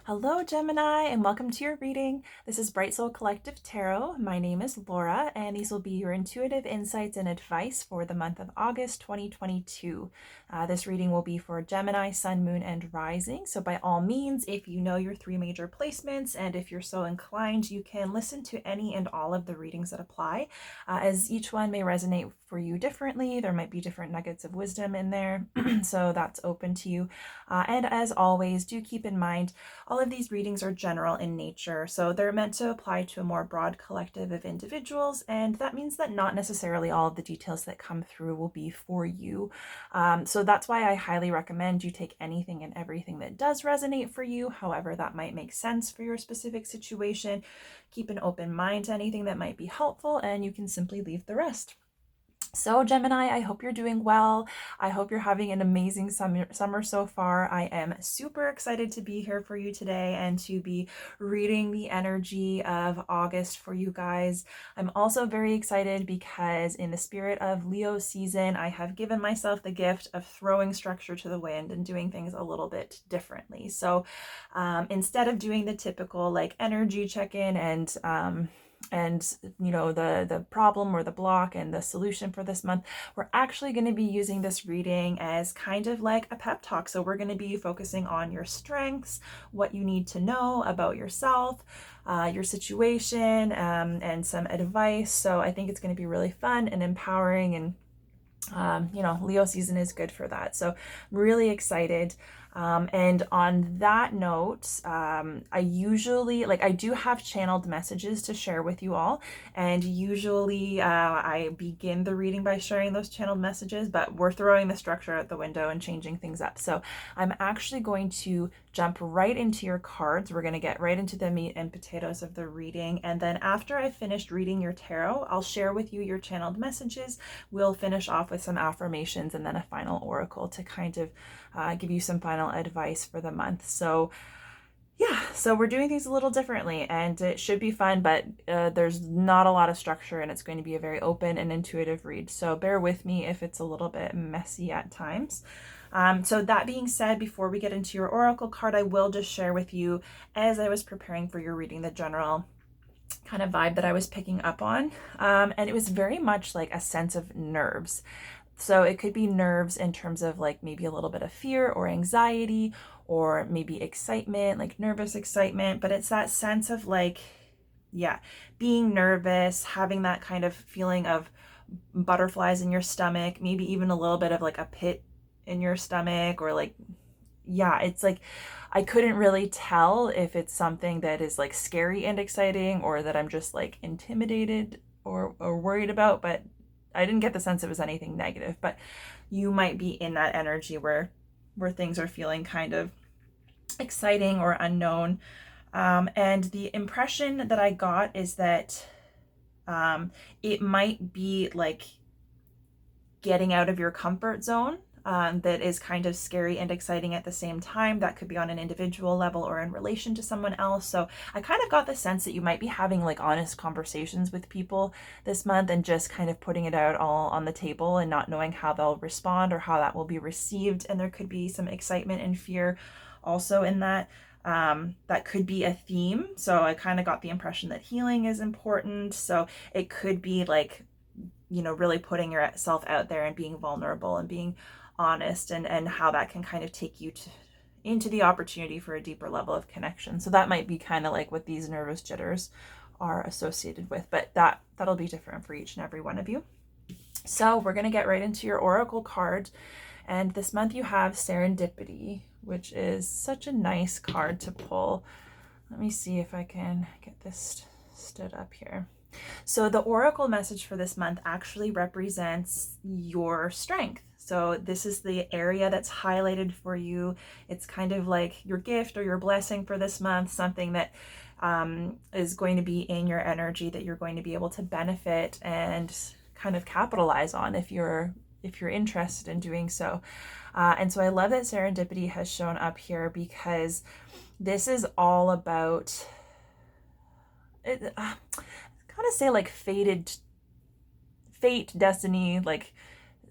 Hello, Gemini, and welcome to your reading. This is Bright Soul Collective Tarot. My name is Laura, and these will be your intuitive insights and advice for the month of August 2022. This reading will be for Gemini, Sun, Moon, and Rising. So by all means, if you know your three major placements, and if you're so inclined, you can listen to any and all of the readings that apply, as each one may resonate for you differently. There might be different nuggets of wisdom in there, so that's open to you. And as always, do keep in mind, all of these readings are general in nature, so they're meant to apply to a more broad collective of individuals, and that means that not necessarily all of the details that come through will be for you. So that's why I highly recommend you take anything and everything that does resonate for you, however that might make sense for your specific situation. Keep an open mind to anything that might be helpful, and you can simply leave the rest. So Gemini, I hope you're doing well. I hope you're having an amazing summer so far. I am super excited to be here for you today and to be reading the energy of August for you guys. I'm also very excited because in the spirit of Leo season, I have given myself the gift of throwing structure to the wind and doing things a little bit differently. So instead of doing the typical like energy check-in and you know the problem or the block and the solution for this month, we're actually going to be using this reading as kind of like a pep talk. So we're going to be focusing on your strengths, what you need to know about yourself, your situation, and some advice. So I think it's going to be really fun and empowering, and Leo season is good for that. So I'm really excited. And on that note, I do have channeled messages to share with you all. And usually I begin the reading by sharing those channeled messages, but we're throwing the structure out the window and changing things up. So I'm actually going to jump right into your cards. We're going to get right into the meat and potatoes of the reading. And then after I've finished reading your tarot, I'll share with you your channeled messages. We'll finish off with some affirmations and then a final oracle to kind of give you some final advice for the month. So yeah, so we're doing things a little differently, and it should be fun, but there's not a lot of structure, and it's going to be a very open and intuitive read. So bear with me if it's a little bit messy at times. So that being said, before we get into your oracle card, I will just share with you, as I was preparing for your reading, the general kind of vibe that I was picking up on. And it was very much like a sense of nerves. So it could be nerves in terms of like maybe a little bit of fear or anxiety, or maybe excitement, like nervous excitement, but it's that sense of like, yeah, being nervous, having that kind of feeling of butterflies in your stomach, maybe even a little bit of like a pit in your stomach, or like, yeah, it's like I couldn't really tell if it's something that is like scary and exciting, or that I'm just like intimidated or worried about, but I didn't get the sense it was anything negative. But you might be in that energy where things are feeling kind of exciting or unknown. And the impression that I got is that it might be like getting out of your comfort zone. That is kind of scary and exciting at the same time. That could be on an individual level or in relation to someone else. So I kind of got the sense that you might be having like honest conversations with people this month, and just kind of putting it out all on the table and not knowing how they'll respond or how that will be received. And there could be some excitement and fear also in that. That could be a theme. So I kind of got the impression that healing is important. So it could be like, really putting yourself out there and being vulnerable and being honest, and how that can kind of take you into the opportunity for a deeper level of connection. So that might be kind of like what these nervous jitters are associated with, but that'll be different for each and every one of you. So we're going to get right into your oracle card. And this month you have Serendipity, which is such a nice card to pull. Let me see if I can get this stood up here. So the oracle message for this month actually represents your strength. So this is the area that's highlighted for you. It's kind of like your gift or your blessing for this month, something that is going to be in your energy that you're going to be able to benefit and kind of capitalize on if you're interested in doing so. And so I love that serendipity has shown up here, because this is all about it. Kind of say like fate, destiny, like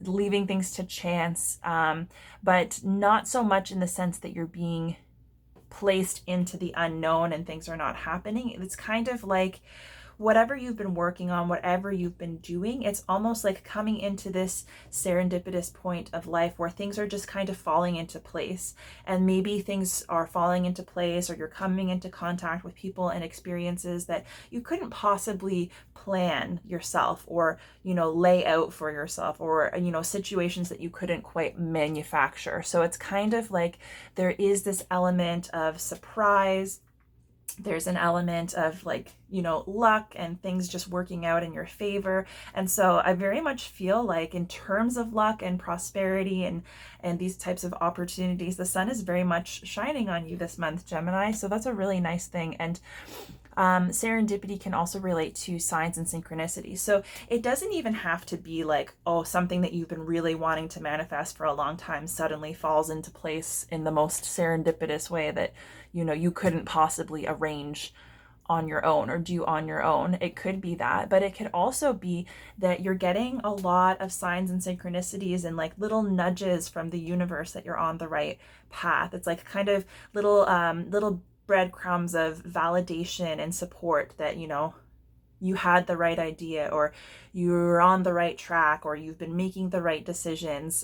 leaving things to chance, but not so much in the sense that you're being placed into the unknown and things are not happening. It's kind of like whatever you've been working on, whatever you've been doing, it's almost like coming into this serendipitous point of life where things are just kind of falling into place. And maybe things are falling into place, or you're coming into contact with people and experiences that you couldn't possibly plan yourself, or, lay out for yourself, or, situations that you couldn't quite manufacture. So it's kind of like there is this element of surprise. There's an element of luck and things just working out in your favor. And so I very much feel like in terms of luck and prosperity and these types of opportunities, the sun is very much shining on you this month, Gemini. So that's a really nice thing. And serendipity can also relate to signs and synchronicities. So it doesn't even have to be like, something that you've been really wanting to manifest for a long time suddenly falls into place in the most serendipitous way that, you couldn't possibly arrange on your own or do on your own. It could be that, but it could also be that you're getting a lot of signs and synchronicities and like little nudges from the universe that you're on the right path. It's like kind of little breadcrumbs of validation and support that, you had the right idea, or you're on the right track, or you've been making the right decisions.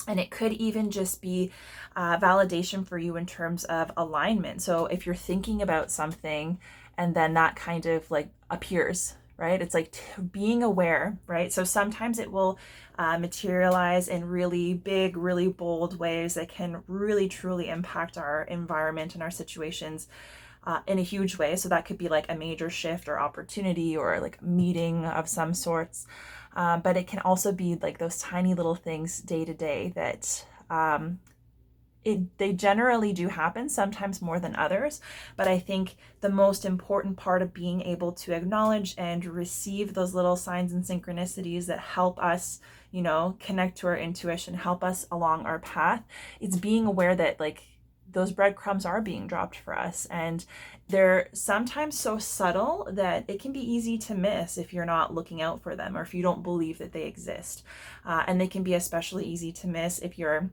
And it could even just be validation for you in terms of alignment. So if you're thinking about something and then that kind of like appears, right? It's like being aware, right? So sometimes it will materialize in really big, really bold ways that can really truly impact our environment and our situations in a huge way. So that could be like a major shift or opportunity, or like a meeting of some sorts. But it can also be like those tiny little things day to day that they generally do happen, sometimes more than others. But I think the most important part of being able to acknowledge and receive those little signs and synchronicities that help us, connect to our intuition, help us along our path, it's being aware that like those breadcrumbs are being dropped for us. And they're sometimes so subtle that it can be easy to miss if you're not looking out for them, or if you don't believe that they exist. And they can be especially easy to miss if you're,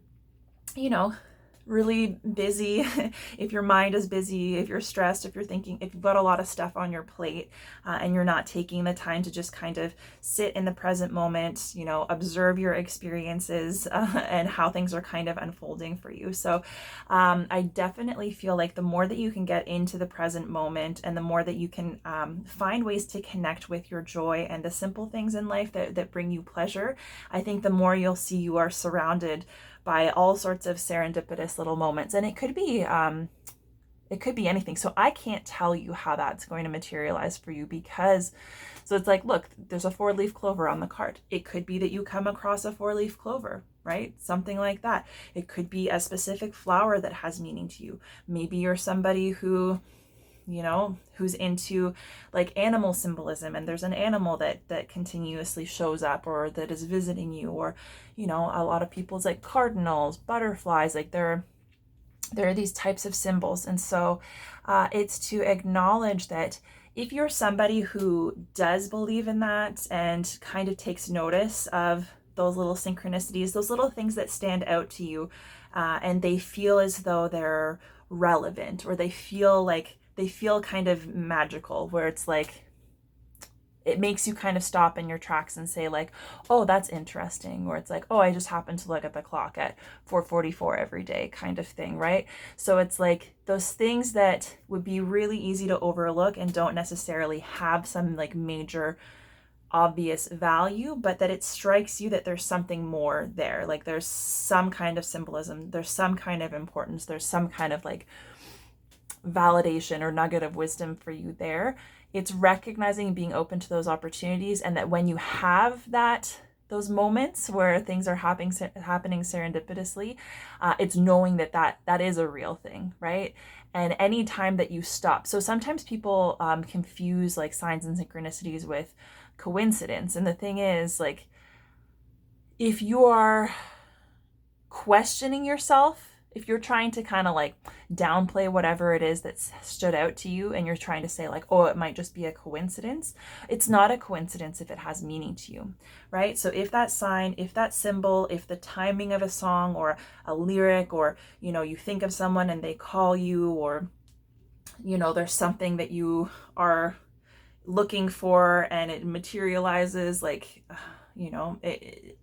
really busy, if your mind is busy, if you're stressed, if you've got a lot of stuff on your plate, and you're not taking the time to just kind of sit in the present moment, observe your experiences and how things are kind of unfolding for you. So I definitely feel like the more that you can get into the present moment, and the more that you can find ways to connect with your joy and the simple things in life that bring you pleasure, I think the more you'll see you are surrounded by all sorts of serendipitous little moments. And it could be anything. So I can't tell you how that's going to materialize for you, because so it's like, look, there's a 4-leaf clover on the card. It could be that you come across a 4-leaf clover, right? Something like that. It could be a specific flower that has meaning to you. Maybe you're somebody who, who's into like animal symbolism, and there's an animal that continuously shows up, or that is visiting you, or, a lot of people's like cardinals, butterflies, like there are these types of symbols. And so it's to acknowledge that if you're somebody who does believe in that and kind of takes notice of those little synchronicities, those little things that stand out to you, and they feel as though they're relevant, or they feel kind of magical, where it's like it makes you kind of stop in your tracks and say like, oh, that's interesting. Or it's like, oh, I just happened to look at the clock at 4:44 every day kind of thing, right? So it's like those things that would be really easy to overlook and don't necessarily have some like major obvious value, but that it strikes you that there's something more there. Like there's some kind of symbolism, there's some kind of importance, there's some kind of like validation or nugget of wisdom for you there. It's recognizing and being open to those opportunities, and that when you have those moments where things are happening serendipitously, it's knowing that is a real thing, right? And any time that you stop. So sometimes people confuse like signs and synchronicities with coincidence. And the thing is, like, if you are questioning yourself, if you're trying to kind of like downplay whatever it is that's stood out to you, and you're trying to say like, oh, it might just be a coincidence, it's not a coincidence if it has meaning to you, right? So if that sign, if that symbol, if the timing of a song or a lyric, or, you know, you think of someone and they call you, or, you know, there's something that you are looking for and it materializes, like, you know,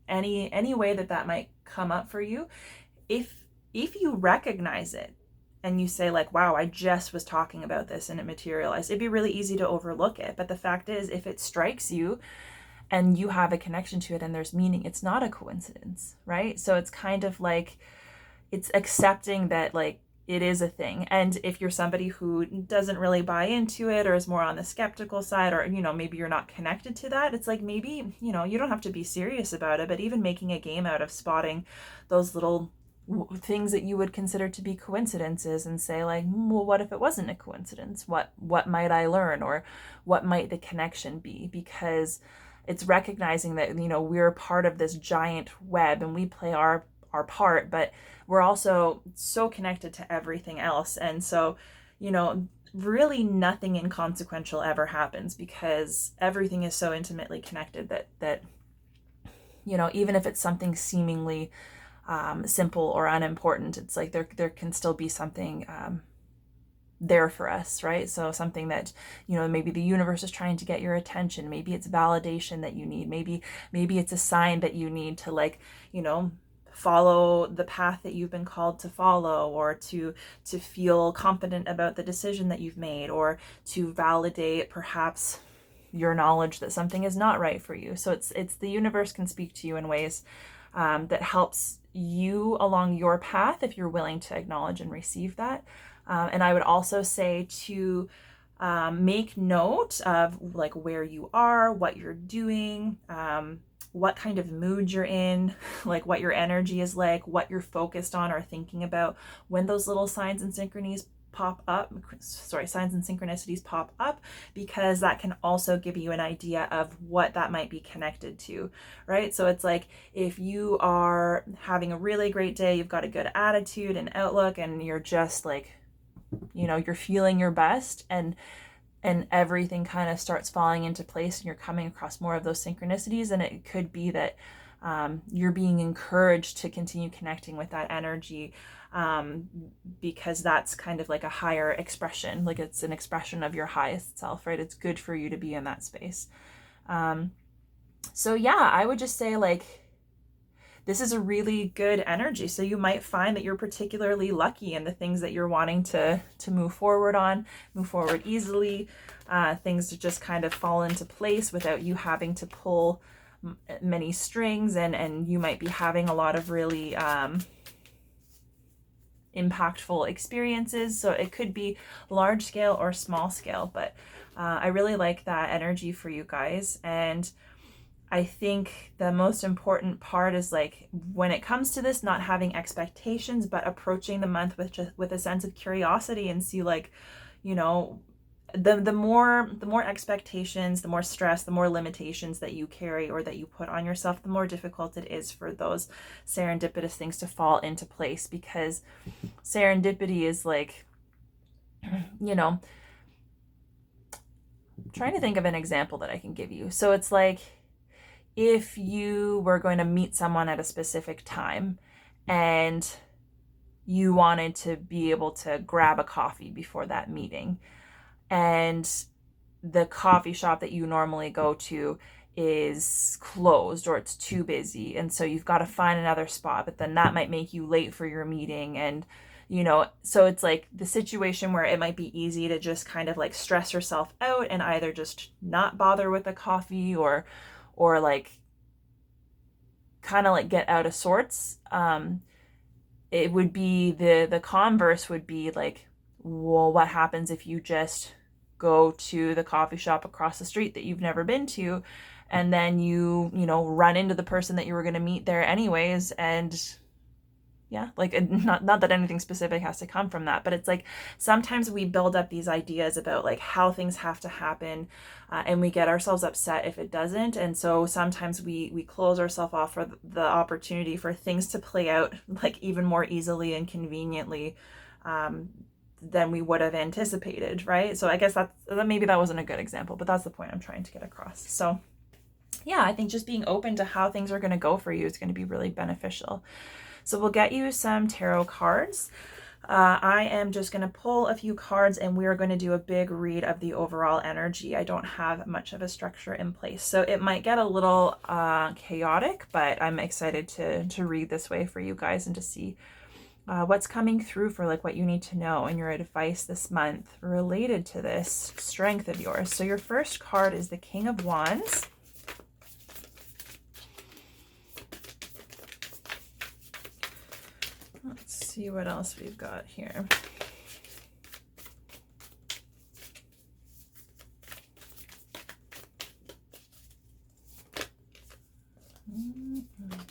any way that that might come up for you, if you recognize it and you say like, wow, I just was talking about this and it materialized, it'd be really easy to overlook it. But the fact is, if it strikes you and you have a connection to it and there's meaning, it's not a coincidence, right? So it's kind of like, it's accepting that like it is a thing. And if you're somebody who doesn't really buy into it, or is more on the skeptical side, or, you know, maybe you're not connected to that, it's like, maybe, you know, you don't have to be serious about it, but even making a game out of spotting those little things that you would consider to be coincidences, and say like, well, what if it wasn't a coincidence? What might I learn, or what might the connection be? Because it's recognizing that, you know, we're part of this giant web and we play our part, but we're also so connected to everything else. And so, you know, really nothing inconsequential ever happens, because everything is so intimately connected that you know, even if it's something seemingly simple or unimportant, it's like there can still be something there for us, right? So something that, you know, maybe the universe is trying to get your attention, maybe it's validation that you need, maybe it's a sign that you need to, like, you know, follow the path that you've been called to follow, or to feel confident about the decision that you've made, or to validate perhaps your knowledge that something is not right for you. So it's the universe can speak to you in ways that helps you along your path, if you're willing to acknowledge and receive that. And I would also say to make note of like where you are, what you're doing, what kind of mood you're in, like what your energy is like, what you're focused on or thinking about when those little signs and synchronicities pop up, because that can also give you an idea of what that might be connected to, right? So it's like, if you are having a really great day, you've got a good attitude and outlook, and you're just like, you know, you're feeling your best, and everything kind of starts falling into place, and you're coming across more of those synchronicities, and it could be that you're being encouraged to continue connecting with that energy, because that's kind of like a higher expression, like it's an expression of your highest self, right? It's good for you to be in that space. So yeah, I would just say like, this is a really good energy. So you might find that you're particularly lucky in the things that you're wanting to move forward easily, things to just kind of fall into place without you having to pull many strings, and you might be having a lot of really impactful experiences. So it could be large scale or small scale, but I really like that energy for you guys. And I think the most important part is like, when it comes to this, not having expectations, but approaching the month with a sense of curiosity, and see like, you know, the more expectations, the more stress, the more limitations that you carry or that you put on yourself, the more difficult it is for those serendipitous things to fall into place. Because serendipity is like, you know, I'm trying to think of an example that I can give you. So it's like, if you were going to meet someone at a specific time and you wanted to be able to grab a coffee before that meeting, and the coffee shop that you normally go to is closed or it's too busy, and so you've got to find another spot, but then that might make you late for your meeting. And you know, so it's like the situation where it might be easy to just kind of like stress yourself out and either just not bother with the coffee, or like kind of like get out of sorts. It would be the converse would be like, well, what happens if you just go to the coffee shop across the street that you've never been to, and then you know, run into the person that you were going to meet there anyways, and Yeah, like, not that anything specific has to come from that, but it's like sometimes we build up these ideas about like how things have to happen, and we get ourselves upset if it doesn't. And so sometimes we close ourselves off for the opportunity for things to play out like even more easily and conveniently than we would have anticipated, right? So I guess maybe that wasn't a good example, but that's the point I'm trying to get across. So yeah, I think just being open to how things are going to go for you is going to be really beneficial. So we'll get you some tarot cards. I am just going to pull a few cards and we're going to do a big read of the overall energy. I don't have much of a structure in place, so it might get a little chaotic, but I'm excited to read this way for you guys and to see what's coming through for like what you need to know and your advice this month related to this strength of yours. So your first card is the King of Wands. Let's see what else we've got here.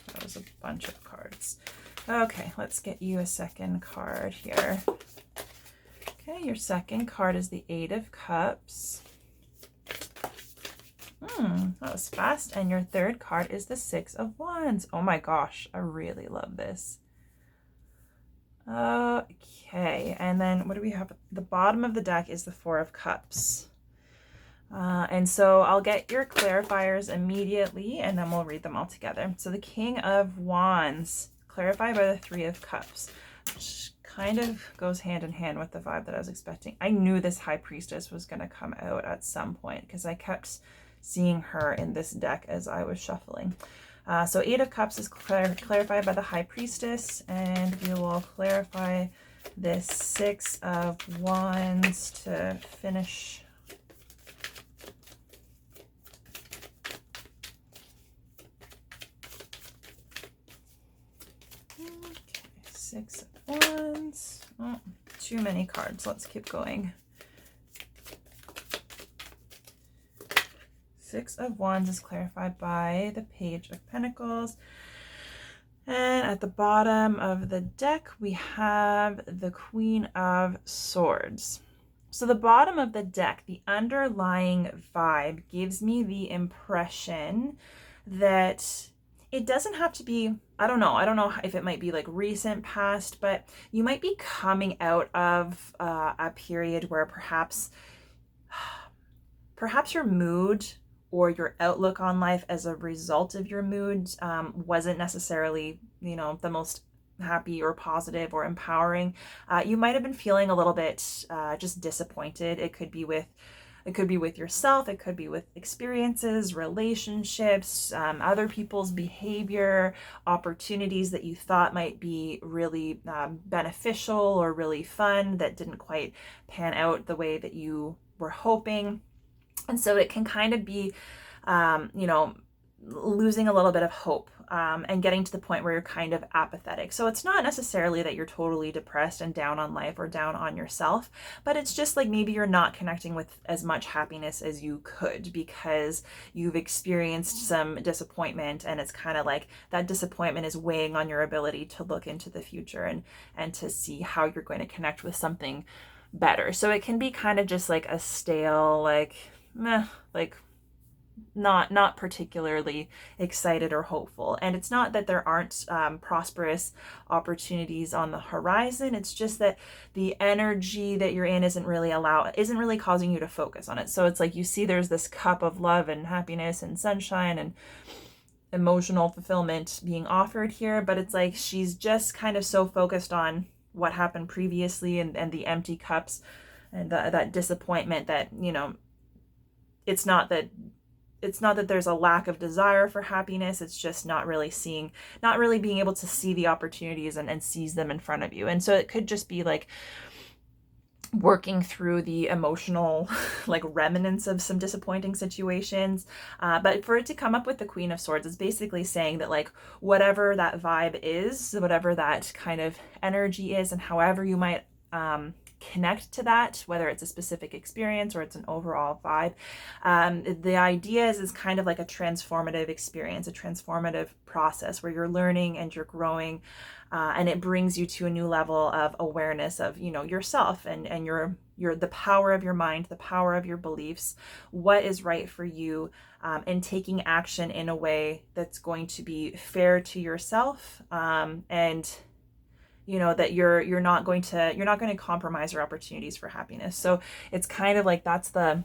That was a bunch of cards. Okay, let's get you a second card here. Okay, your second card is the Eight of Cups. That was fast. And your third card is the Six of Wands. Oh my gosh, I really love this. Okay, and then what do we have? The bottom of the deck is the Four of Cups. And so I'll get your clarifiers immediately and then we'll read them all together. So the King of Wands, clarified by the Three of Cups, which kind of goes hand in hand with the vibe that I was expecting. I knew this High Priestess was going to come out at some point because I kept seeing her in this deck as I was shuffling. So Eight of Cups is clarified by the High Priestess, and we will clarify this Six of Wands to finish. Okay, Six of Wands. Oh, too many cards. Let's keep going. Six of Wands is clarified by the Page of Pentacles. And at the bottom of the deck, we have the Queen of Swords. So the bottom of the deck, the underlying vibe gives me the impression that it doesn't have to be, I don't know if it might be like recent past, but you might be coming out of a period where perhaps your mood or your outlook on life as a result of your mood wasn't necessarily, the most happy or positive or empowering. You might have been feeling a little bit just disappointed. It could be with yourself. It could be with experiences, relationships, other people's behavior, opportunities that you thought might be really beneficial or really fun that didn't quite pan out the way that you were hoping. And so it can kind of be, losing a little bit of hope and getting to the point where you're kind of apathetic. So it's not necessarily that you're totally depressed and down on life or down on yourself, but it's just like maybe you're not connecting with as much happiness as you could because you've experienced some disappointment, and it's kind of like that disappointment is weighing on your ability to look into the future and to see how you're going to connect with something better. So it can be kind of just like a stale, like, meh, like not particularly excited or hopeful. And it's not that there aren't prosperous opportunities on the horizon. It's just that the energy that you're in isn't really causing you to focus on it. So it's like you see there's this cup of love and happiness and sunshine and emotional fulfillment being offered here, but it's like she's just kind of so focused on what happened previously and the empty cups and that disappointment that, it's not that there's a lack of desire for happiness. It's just not really being able to see the opportunities and seize them in front of you. And so it could just be like working through the emotional like remnants of some disappointing situations. But for it to come up with the Queen of Swords is basically saying that like whatever that vibe is, whatever that kind of energy is, and however you might connect to that, whether it's a specific experience or it's an overall vibe. The idea is kind of like a transformative experience, a transformative process where you're learning and you're growing, and it brings you to a new level of awareness of, you know, yourself and your the power of your mind, the power of your beliefs, what is right for you, and taking action in a way that's going to be fair to yourself, and you know that you're not going to compromise your opportunities for happiness. So it's kind of like that's the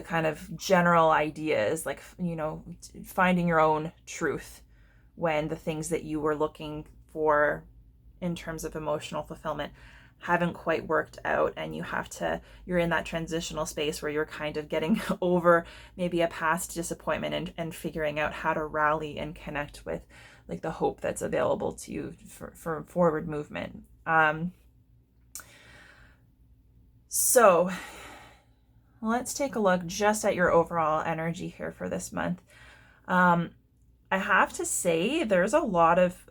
kind of general idea, is like, you know, finding your own truth when the things that you were looking for in terms of emotional fulfillment haven't quite worked out, and you're in that transitional space where you're kind of getting over maybe a past disappointment and figuring out how to rally and connect with like the hope that's available to you for forward movement. So let's take a look just at your overall energy here for this month. I have to say there's a lot of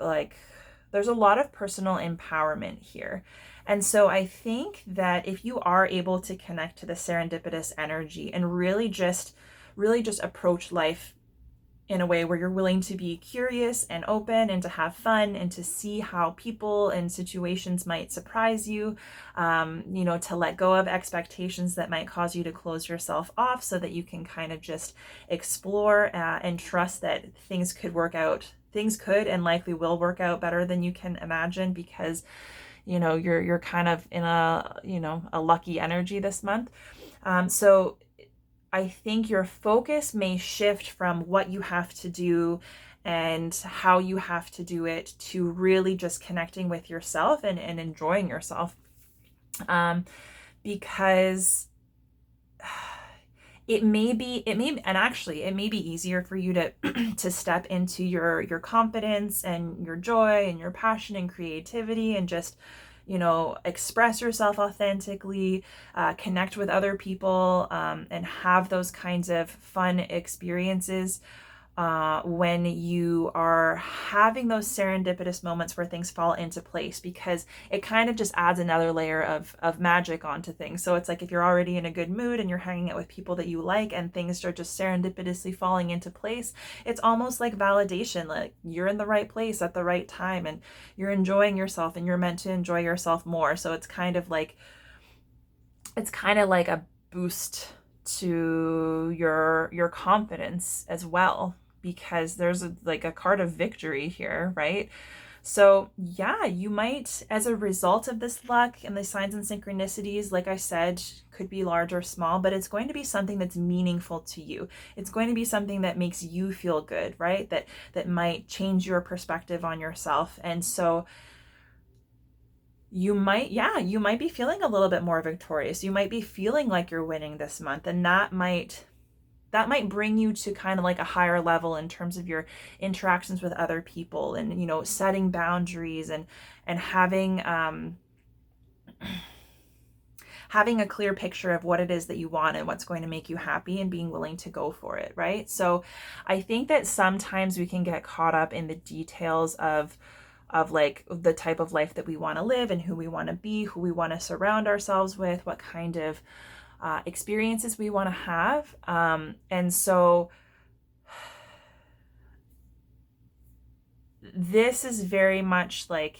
personal empowerment here. And so I think that if you are able to connect to the serendipitous energy and really just approach life in a way where you're willing to be curious and open and to have fun and to see how people and situations might surprise you, you know, to let go of expectations that might cause you to close yourself off so that you can kind of just explore and trust that things could work out. Things could and likely will work out better than you can imagine, because you know you're kind of in a, you know, a lucky energy this month. So I think your focus may shift from what you have to do and how you have to do it to really just connecting with yourself and enjoying yourself, because it may be easier for you to to step into your confidence and your joy and your passion and creativity and just, you know, express yourself authentically, connect with other people, and have those kinds of fun experiences when you are having those serendipitous moments where things fall into place, because it kind of just adds another layer of magic onto things. So it's like if you're already in a good mood and you're hanging out with people that you like and things are just serendipitously falling into place, it's almost like validation, like you're in the right place at the right time and you're enjoying yourself and you're meant to enjoy yourself more. So it's kind of like a boost to your confidence as well, because there's a card of victory here, right? So yeah, you might, as a result of this luck and the signs and synchronicities, like I said, could be large or small, but it's going to be something that's meaningful to you. It's going to be something that makes you feel good, right? That might change your perspective on yourself. And so you might be feeling a little bit more victorious. You might be feeling like you're winning this month, and that might bring you to kind of like a higher level in terms of your interactions with other people, and, you know, setting boundaries and having having a clear picture of what it is that you want and what's going to make you happy and being willing to go for it, right? So I think that sometimes we can get caught up in the details of like the type of life that we want to live and who we want to be, who we want to surround ourselves with, what kind of experiences we want to have. And so this is very much like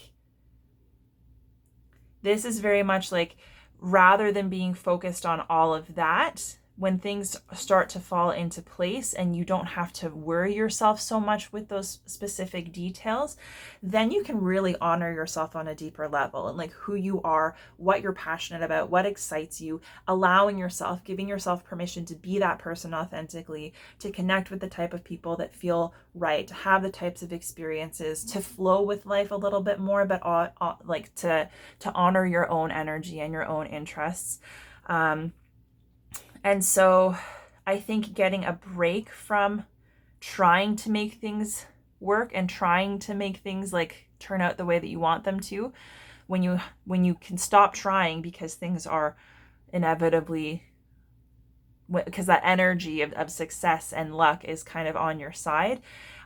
rather than being focused on all of that, when things start to fall into place and you don't have to worry yourself so much with those specific details, then you can really honor yourself on a deeper level and like who you are, what you're passionate about, what excites you, allowing yourself, giving yourself permission to be that person authentically, to connect with the type of people that feel right, to have the types of experiences, to flow with life a little bit more, but like to honor your own energy and your own interests. And so I think getting a break from trying to make things work and trying to make things like turn out the way that you want them to, when you can stop trying because things are inevitably, because that energy of success and luck is kind of on your side,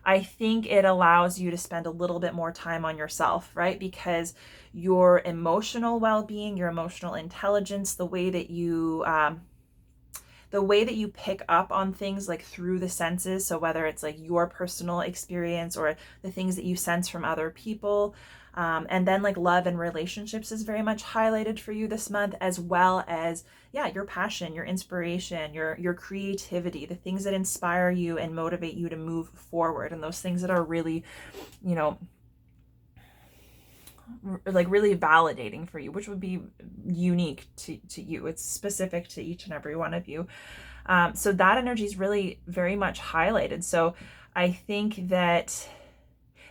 I think it allows you to spend a little bit more time on yourself, right? Because your emotional well-being, your emotional intelligence, the way that you pick up on things like through the senses, so whether it's like your personal experience or the things that you sense from other people, and then like love and relationships is very much highlighted for you this month, as well as your passion, your inspiration, your creativity, the things that inspire you and motivate you to move forward, and those things that are really, you know, like really validating for you, which would be unique to you. It's specific to each and every one of you. So that energy is really very much highlighted. So I think that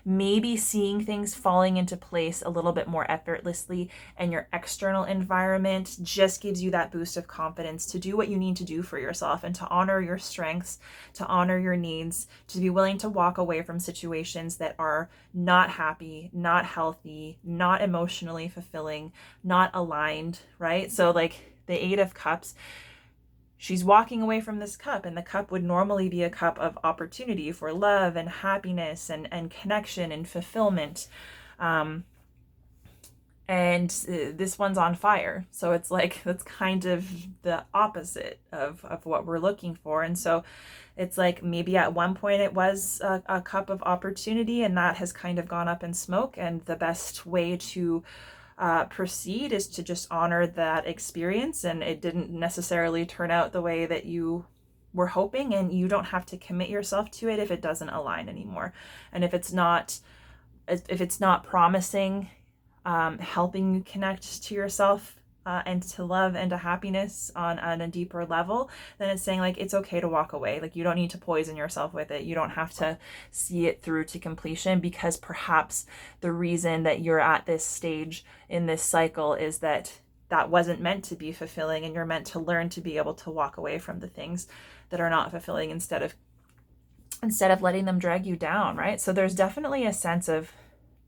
maybe seeing things falling into place a little bit more effortlessly, and your external environment just gives you that boost of confidence to do what you need to do for yourself, and to honor your strengths, to honor your needs, to be willing to walk away from situations that are not happy, not healthy, not emotionally fulfilling, not aligned, right? So like the Eight of Cups, she's walking away from this cup, and the cup would normally be a cup of opportunity for love and happiness and connection and fulfillment. And this one's on fire. So it's like, that's kind of the opposite of what we're looking for. And so it's like maybe at one point it was a cup of opportunity, and that has kind of gone up in smoke. And the best way to proceed is to just honor that experience, and it didn't necessarily turn out the way that you were hoping, and you don't have to commit yourself to it if it doesn't align anymore, and if it's not promising, helping you connect to yourself and to love and to happiness on a deeper level, then it's saying like it's okay to walk away. Like you don't need to poison yourself with it. You don't have to see it through to completion, because perhaps the reason that you're at this stage in this cycle is that wasn't meant to be fulfilling, and you're meant to learn to be able to walk away from the things that are not fulfilling instead of letting them drag you down, right? So there's definitely a sense of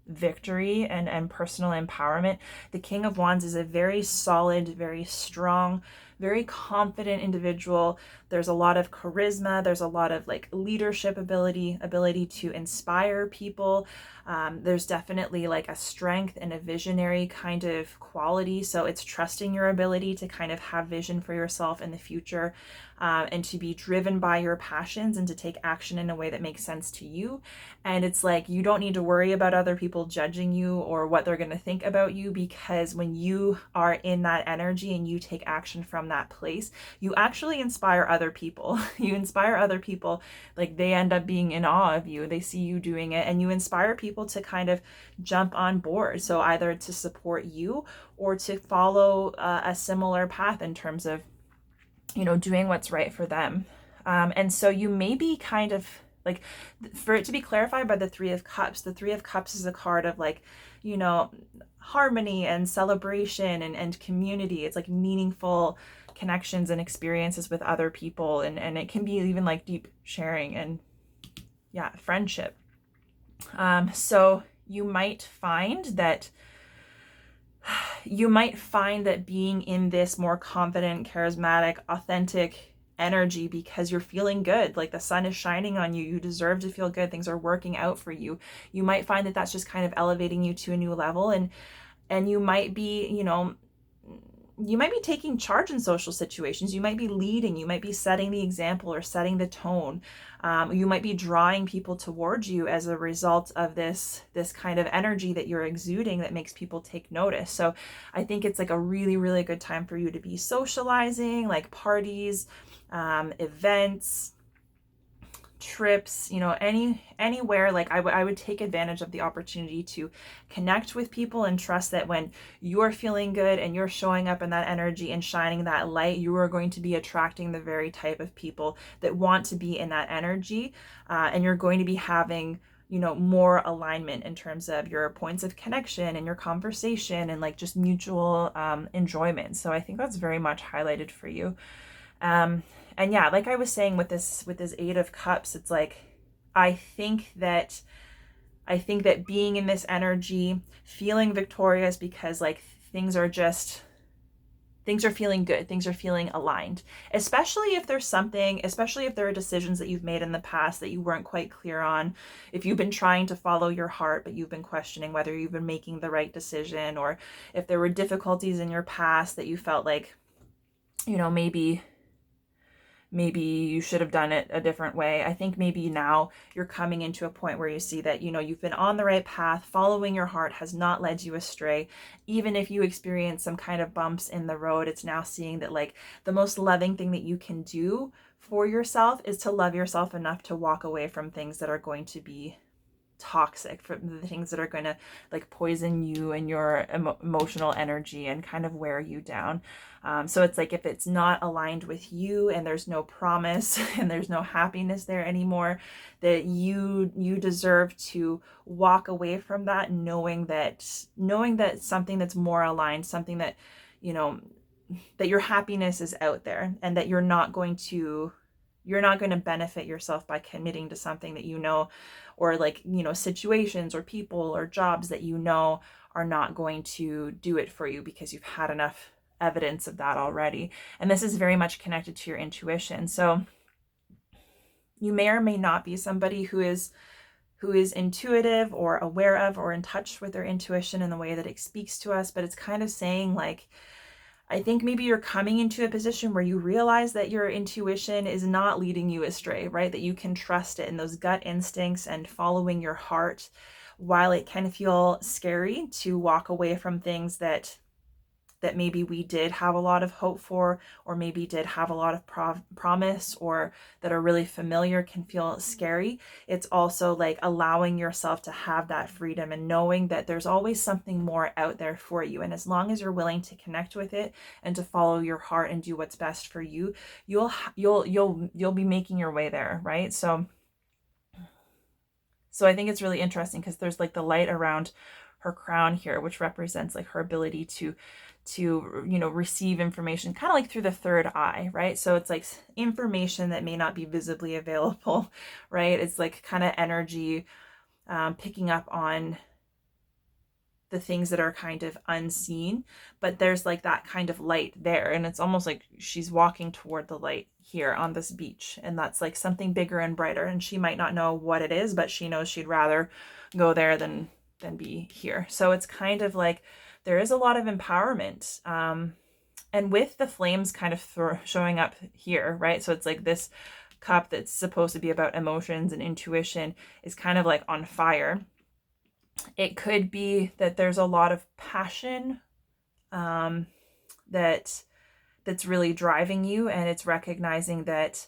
victory and personal empowerment. The King of Wands is a very solid, very strong, very confident individual. There's a lot of charisma. There's a lot of like leadership ability to inspire people. There's definitely like a strength and a visionary kind of quality. So it's trusting your ability to kind of have vision for yourself in the future, and to be driven by your passions and to take action in a way that makes sense to you. And it's like, you don't need to worry about other people judging you or what they're going to think about you, because when you are in that energy and you take action from that place, you actually inspire other people. You inspire other people, like they end up being in awe of you. They see you doing it, and you inspire people to kind of jump on board. So either to support you or to follow a similar path in terms of, you know, doing what's right for them. And so you may be kind of like, for it to be clarified by the Three of Cups, the Three of Cups is a card of like, you know, harmony and celebration and community. It's like meaningful connections and experiences with other people. And it can be even like deep sharing and friendship. So you might find that being in this more confident, charismatic, authentic energy, because you're feeling good, like the sun is shining on you, you deserve to feel good, things are working out for you. You might find that that's just kind of elevating you to a new level, and you might be, you know, you might be taking charge in social situations. You might be leading. You might be setting the example or setting the tone. You might be drawing people towards you as a result of this kind of energy that you're exuding that makes people take notice. So I think it's like a really, really good time for you to be socializing, like parties, events, trips, you know, anywhere. Like I would take advantage of the opportunity to connect with people and trust that when you're feeling good and you're showing up in that energy and shining that light, you are going to be attracting the very type of people that want to be in that energy, and you're going to be having, you know, more alignment in terms of your points of connection and your conversation and like just mutual enjoyment. So I think that's very much highlighted for you. And yeah, like I was saying with this Eight of Cups, it's like, I think that being in this energy, feeling victorious because like things are just things are feeling good, things are feeling aligned, especially if there's something, especially if there are decisions that you've made in the past that you weren't quite clear on. If you've been trying to follow your heart, but you've been questioning whether you've been making the right decision, or if there were difficulties in your past that you felt like, maybe you should have done it a different way. I think maybe now you're coming into a point where you see that, you've been on the right path. Following your heart has not led you astray. Even if you experience some kind of bumps in the road, it's now seeing that like the most loving thing that you can do for yourself is to love yourself enough to walk away from things that are going to be toxic, from the things that are going to like poison you and your emotional energy and kind of wear you down. So it's like if it's not aligned with you and there's no promise and there's no happiness there anymore, that you deserve to walk away from that, knowing that something that's more aligned, something that that your happiness is out there, and that you're not going to benefit yourself by committing to something that or like, situations or people or jobs that are not going to do it for you, because you've had enough evidence of that already. And this is very much connected to your intuition. So you may or may not be somebody who is intuitive or aware of or in touch with their intuition in the way that it speaks to us, but it's kind of saying like, I think maybe you're coming into a position where you realize that your intuition is not leading you astray, right? That you can trust it and those gut instincts and following your heart. While it can feel scary to walk away from things that maybe we did have a lot of hope for, or maybe did have a lot of promise, or that are really familiar, can feel scary. It's also like allowing yourself to have that freedom and knowing that there's always something more out there for you. And as long as you're willing to connect with it and to follow your heart and do what's best for you, you'll be making your way there, right? So I think it's really interesting because there's like the light around her crown here, which represents like her ability to receive information kind of like through the third eye, right? So it's like information that may not be visibly available, right? It's like kind of energy picking up on the things that are kind of unseen, but there's like that kind of light there, and it's almost like she's walking toward the light here on this beach, and that's like something bigger and brighter, and she might not know what it is, but she knows she'd rather go there than be here. So it's kind of like there is a lot of empowerment, and with the flames kind of showing up here, right? So it's like this cup that's supposed to be about emotions and intuition is kind of like on fire. It could be that there's a lot of passion that's really driving you, and it's recognizing that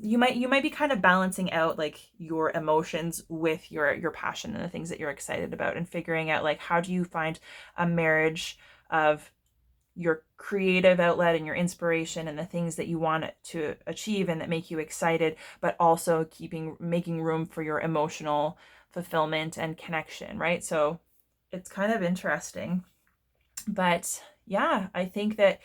you might be kind of balancing out like your emotions with your passion and the things that you're excited about, and figuring out like how do you find a marriage of your creative outlet and your inspiration and the things that you want to achieve and that make you excited, but also making room for your emotional fulfillment and connection, right? So it's kind of interesting. But yeah, I think that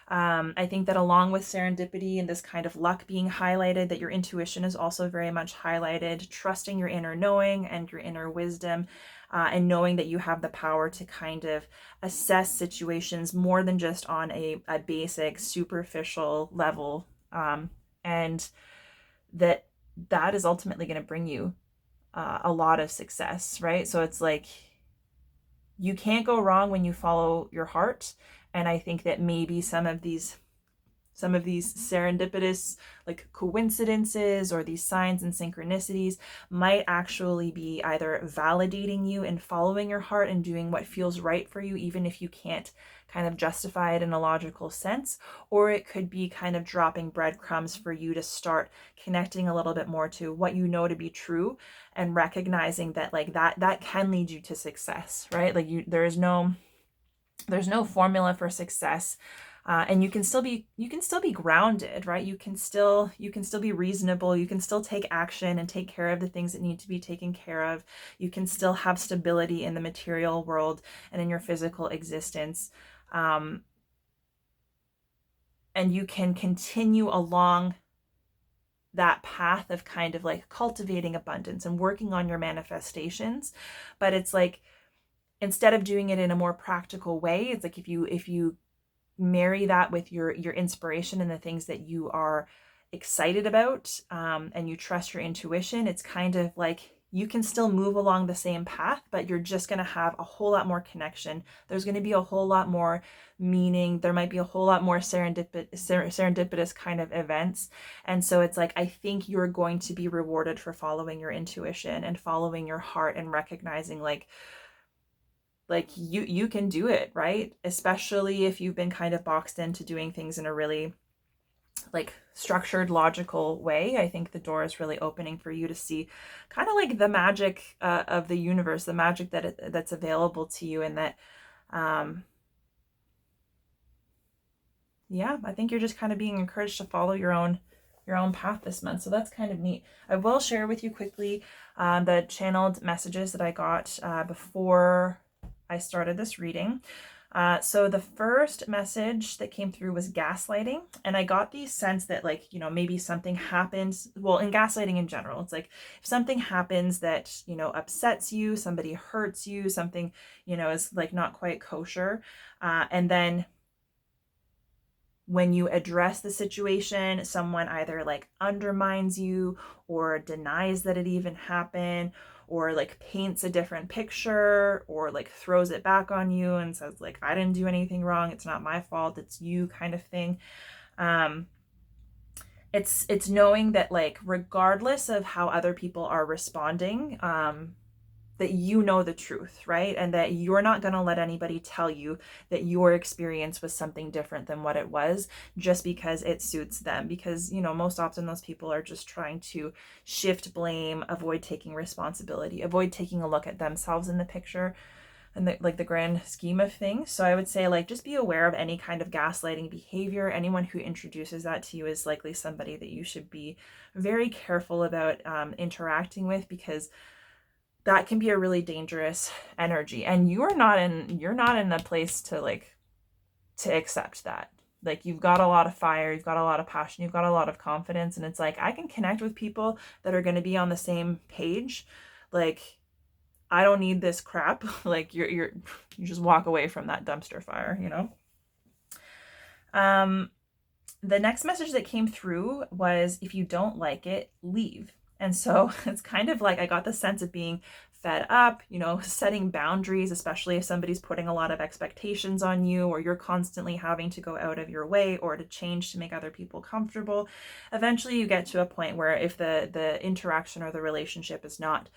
along with serendipity and this kind of luck being highlighted, that your intuition is also very much highlighted, trusting your inner knowing and your inner wisdom, and knowing that you have the power to kind of assess situations more than just on a basic, superficial level, and that is ultimately going to bring you a lot of success, right? So it's like you can't go wrong when you follow your heart. And I think that maybe some of these serendipitous like coincidences or these signs and synchronicities might actually be either validating you in following your heart and doing what feels right for you, even if you can't kind of justify it in a logical sense, or it could be kind of dropping breadcrumbs for you to start connecting a little bit more to what you know to be true, and recognizing that like that can lead you to success, right? Like there's no formula for success. And you can still be grounded, right? You can still be reasonable. You can still take action and take care of the things that need to be taken care of. You can still have stability in the material world and in your physical existence. And you can continue along that path of kind of like cultivating abundance and working on your manifestations. But it's like instead of doing it in a more practical way, it's like if you marry that with your inspiration and the things that you are excited about, and you trust your intuition, it's kind of like you can still move along the same path, but you're just going to have a whole lot more connection. There's going to be a whole lot more meaning. There might be a whole lot more serendipitous kind of events. And so it's like, I think you're going to be rewarded for following your intuition and following your heart and recognizing like you can do it, right? Especially if you've been kind of boxed into doing things in a really like structured, logical way. I think the door is really opening for you to see kind of like the magic of the universe, the magic that's available to you, and that yeah, I think you're just kind of being encouraged to follow your own path this month. So that's kind of neat. I will share with you quickly the channeled messages that I got before I started this reading. So the first message that came through was gaslighting. And I got the sense that like, you know, maybe something happens, well, in gaslighting in general, it's like if something happens that, you know, upsets you, somebody hurts you, something, you know, is like not quite kosher. And then when you address the situation, someone either like undermines you or denies that it even happened, or like paints a different picture, or like throws it back on you and says like, I didn't do anything wrong, it's not my fault, it's you, kind of thing. It's knowing that like regardless of how other people are responding, that you know the truth, right? And that you're not going to let anybody tell you that your experience was something different than what it was just because it suits them. Because, you know, most often those people are just trying to shift blame, avoid taking responsibility, avoid taking a look at themselves in the picture and the grand scheme of things. So I would say like just be aware of any kind of gaslighting behavior. Anyone who introduces that to you is likely somebody that you should be very careful about interacting with, because that can be a really dangerous energy, and you're not in a place to accept that. Like you've got a lot of fire, you've got a lot of passion, you've got a lot of confidence, and it's like I can connect with people that are going to be on the same page. Like I don't need this crap. Like you just walk away from that dumpster fire, you know? The next message that came through was, if you don't like it, leave. And so it's kind of like I got the sense of being fed up, you know, setting boundaries, especially if somebody's putting a lot of expectations on you, or you're constantly having to go out of your way or to change to make other people comfortable. Eventually you get to a point where if the interaction or the relationship is not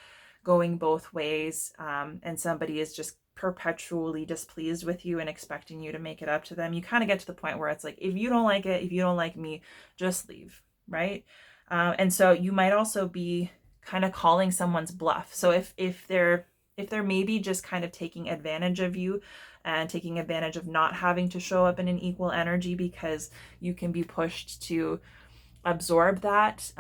going both ways, and somebody is just perpetually displeased with you and expecting you to make it up to them, you kind of get to the point where it's like, if you don't like it, if you don't like me, just leave, right? And so you might also be kind of calling someone's bluff. So if they're maybe just kind of taking advantage of you and taking advantage of not having to show up in an equal energy because you can be pushed to absorb that,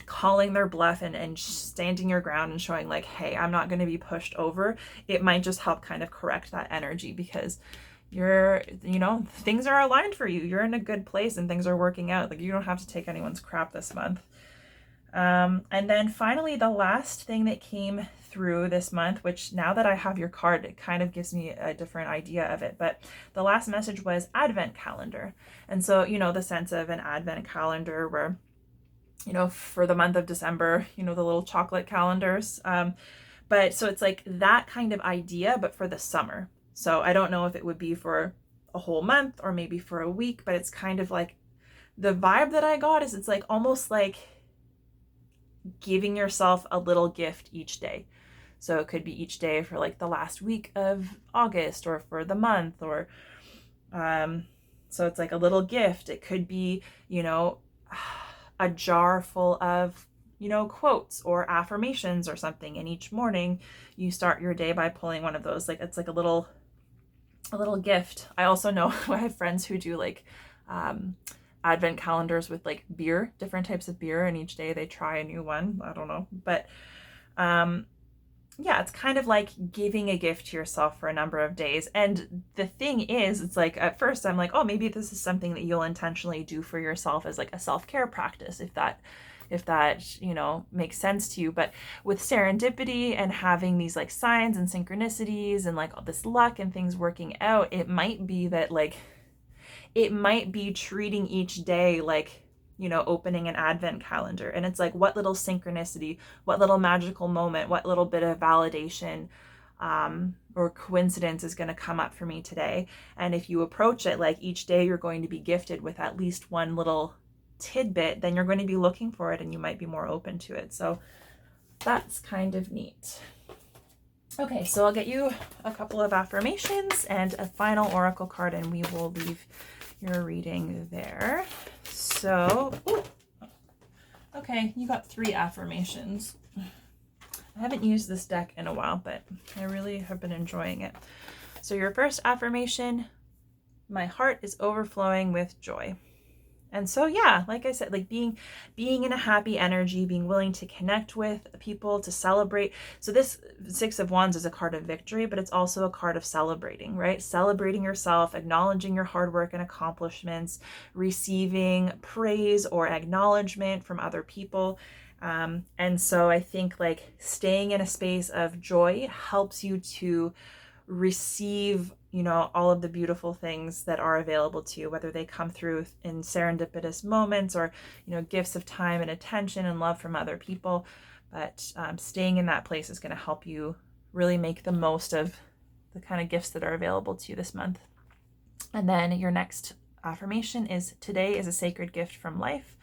calling their bluff and standing your ground and showing like, hey, I'm not going to be pushed over, it might just help kind of correct that energy, because things are aligned for you. You're in a good place and things are working out. Like you don't have to take anyone's crap this month. And then finally, the last thing that came through this month, which now that I have your card, it kind of gives me a different idea of it. But the last message was Advent calendar. And so, you know, the sense of an Advent calendar where, you know, for the month of December, you know, the little chocolate calendars. But so it's like that kind of idea, but for the summer. So I don't know if it would be for a whole month or maybe for a week, but it's kind of like the vibe that I got is it's like almost like giving yourself a little gift each day. So it could be each day for like the last week of August or for the month, or so it's like a little gift. It could be, you know, a jar full of, you know, quotes or affirmations or something. And each morning you start your day by pulling one of those. Like it's like a little gift. I also know I have friends who do like advent calendars with like beer, different types of beer, and each day they try a new one. I don't know. But yeah, it's kind of like giving a gift to yourself for a number of days. And the thing is, it's like at first I'm like, oh, maybe this is something that you'll intentionally do for yourself as like a self-care practice, if if that, you know, makes sense to you. But with serendipity and having these like signs and synchronicities and like all this luck and things working out, it might be that like, it might be treating each day like, you know, opening an advent calendar. And it's like, what little synchronicity, what little magical moment, what little bit of validation or coincidence is going to come up for me today. And if you approach it like each day you're going to be gifted with at least one little tidbit, then you're going to be looking for it and you might be more open to it. So that's kind of neat. Okay, so I'll get you a couple of affirmations and a final oracle card, and we will leave your reading there. So, okay, you got 3 affirmations. I haven't used this deck in a while, but I really have been enjoying it. So your first affirmation, my heart is overflowing with joy. And so, yeah, like I said, like being in a happy energy, being willing to connect with people, to celebrate. So this 6 of Wands is a card of victory, but it's also a card of celebrating, right? Celebrating yourself, acknowledging your hard work and accomplishments, receiving praise or acknowledgement from other people. And so I think like staying in a space of joy helps you to receive, you know, all of the beautiful things that are available to you, whether they come through in serendipitous moments or, you know, gifts of time and attention and love from other people. But staying in that place is going to help you really make the most of the kind of gifts that are available to you this month. And then your next affirmation is, today is a sacred gift from life.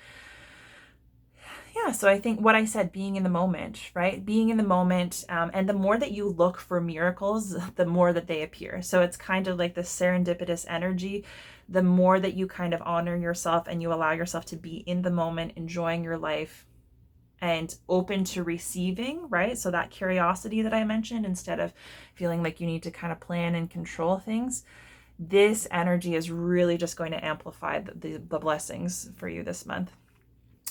Yeah, so I think what I said, being in the moment, right? Being in the moment, and the more that you look for miracles, the more that they appear. So it's kind of like this serendipitous energy. The more that you kind of honor yourself and you allow yourself to be in the moment, enjoying your life and open to receiving, right? So that curiosity that I mentioned, instead of feeling like you need to kind of plan and control things, this energy is really just going to amplify the blessings for you this month.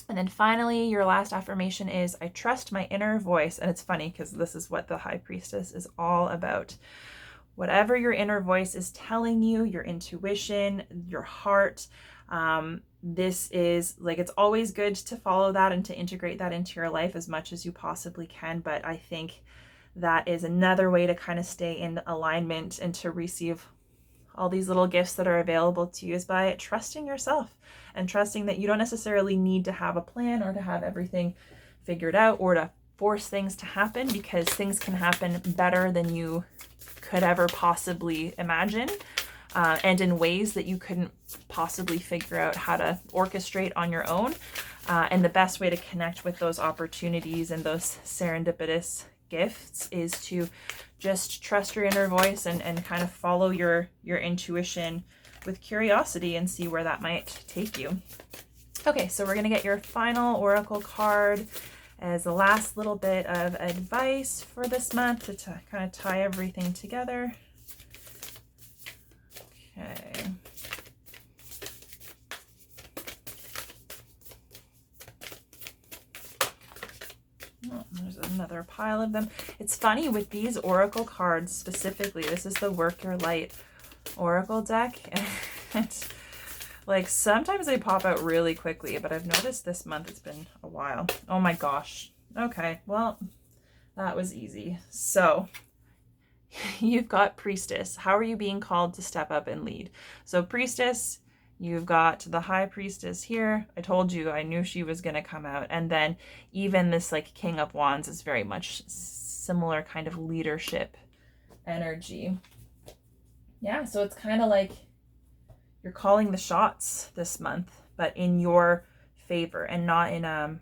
And then finally, your last affirmation is, I trust my inner voice. And it's funny because this is what the High Priestess is all about. Whatever your inner voice is telling you, your intuition, your heart, this is like, it's always good to follow that and to integrate that into your life as much as you possibly can. But I think that is another way to kind of stay in alignment and to receive all these little gifts that are available to you, is by trusting yourself and trusting that you don't necessarily need to have a plan or to have everything figured out or to force things to happen, because things can happen better than you could ever possibly imagine, and in ways that you couldn't possibly figure out how to orchestrate on your own. And the best way to connect with those opportunities and those serendipitous gifts is to just trust your inner voice and kind of follow your intuition with curiosity and see where that might take you. Okay, so we're going to get your final oracle card as the last little bit of advice for this month to kind of tie everything together. Okay. Oh, there's another pile of them. It's funny with these oracle cards specifically. This is the Work Your Light oracle deck. And like sometimes they pop out really quickly, but I've noticed this month it's been a while. Oh my gosh. Okay, well, that was easy. So you've got Priestess. How are you being called to step up and lead? So Priestess, you've got the High Priestess here. I told you, I knew she was going to come out. And then even this like King of Wands is very much similar kind of leadership energy. Yeah, so it's kind of like you're calling the shots this month, but in your favor, and not in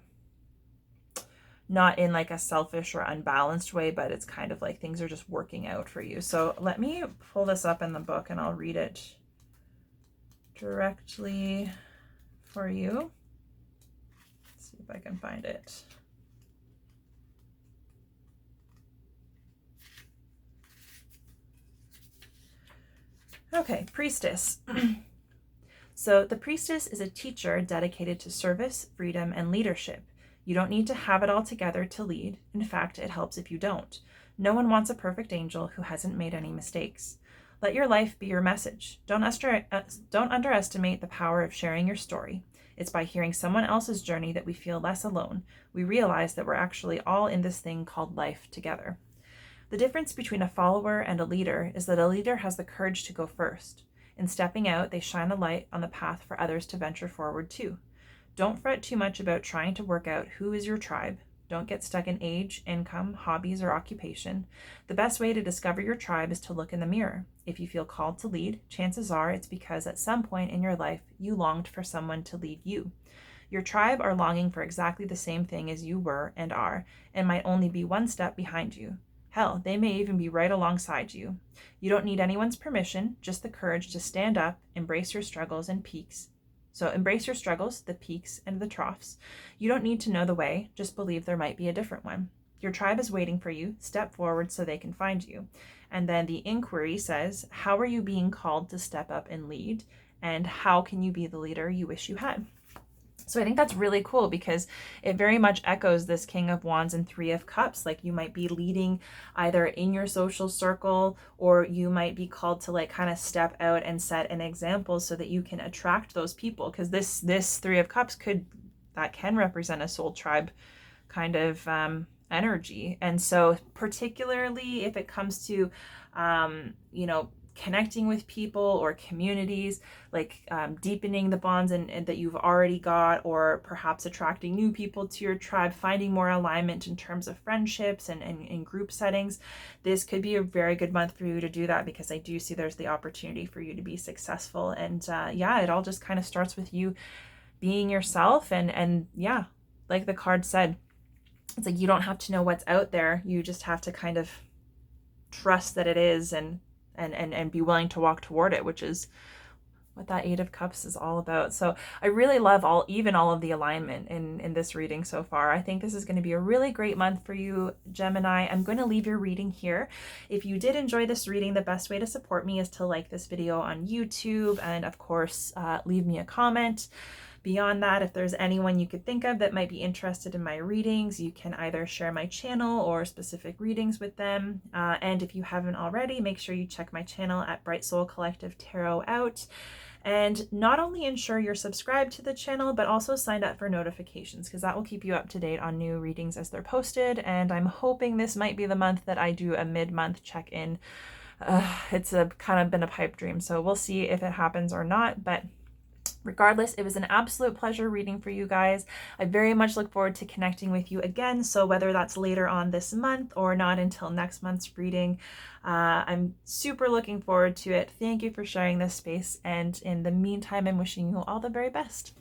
like a selfish or unbalanced way, but it's kind of like things are just working out for you. So let me pull this up in the book and I'll read it directly for you. Let's see if I can find it. Okay, Priestess. So the Priestess is a teacher dedicated to service, freedom, and leadership. You don't need to have it all together to lead. In fact, it helps if you don't. No one wants a perfect angel who hasn't made any mistakes. Let your life be your message. Don't underestimate the power of sharing your story. It's by hearing someone else's journey that we feel less alone. We realize that we're actually all in this thing called life together. The difference between a follower and a leader is that a leader has the courage to go first. In stepping out, they shine a light on the path for others to venture forward too. Don't fret too much about trying to work out who is your tribe. Don't get stuck in age, income, hobbies, or occupation. The best way to discover your tribe is to look in the mirror. If you feel called to lead, chances are it's because at some point in your life you longed for someone to lead you. Your tribe are longing for exactly the same thing as you were and are, and might only be one step behind you. Hell, they may even be right alongside you. You don't need anyone's permission, just the courage to stand up, embrace your struggles and peaks. So embrace your struggles, the peaks and the troughs. You don't need to know the way, just believe there might be a different one. Your tribe is waiting for you. Step forward so they can find you. And then the inquiry says, how are you being called to step up and lead? And how can you be the leader you wish you had? So I think that's really cool because it very much echoes this King of Wands and Three of Cups. Like you might be leading either in your social circle, or you might be called to like kind of step out and set an example so that you can attract those people. Because this Three of Cups can represent a soul tribe kind of energy. And so particularly if it comes to, connecting with people or communities, like deepening the bonds and that you've already got, or perhaps attracting new people to your tribe, finding more alignment in terms of friendships and group settings. This could be a very good month for you to do that, because I do see there's the opportunity for you to be successful. And it all just kind of starts with you being yourself. And like the card said, it's like you don't have to know what's out there. You just have to kind of trust that it is and be willing to walk toward it, which is what that Eight of Cups is all about. So I really love all of the alignment in this reading so far. I think this is going to be a really great month for you, Gemini. I'm going to leave your reading here. If you did enjoy this reading, the best way to support me is to like this video on YouTube, and of course, leave me a comment. Beyond that, if there's anyone you could think of that might be interested in my readings, you can either share my channel or specific readings with them. And if you haven't already, make sure you check my channel at Bright Soul Collective Tarot out. And not only ensure you're subscribed to the channel, but also signed up for notifications, because that will keep you up to date on new readings as they're posted. And I'm hoping this might be the month that I do a mid-month check-in. It's kind of been a pipe dream, so we'll see if it happens or not. But regardless, it was an absolute pleasure reading for you guys. I very much look forward to connecting with you again. So whether that's later on this month or not until next month's reading, I'm super looking forward to it. Thank you for sharing this space. And in the meantime, I'm wishing you all the very best.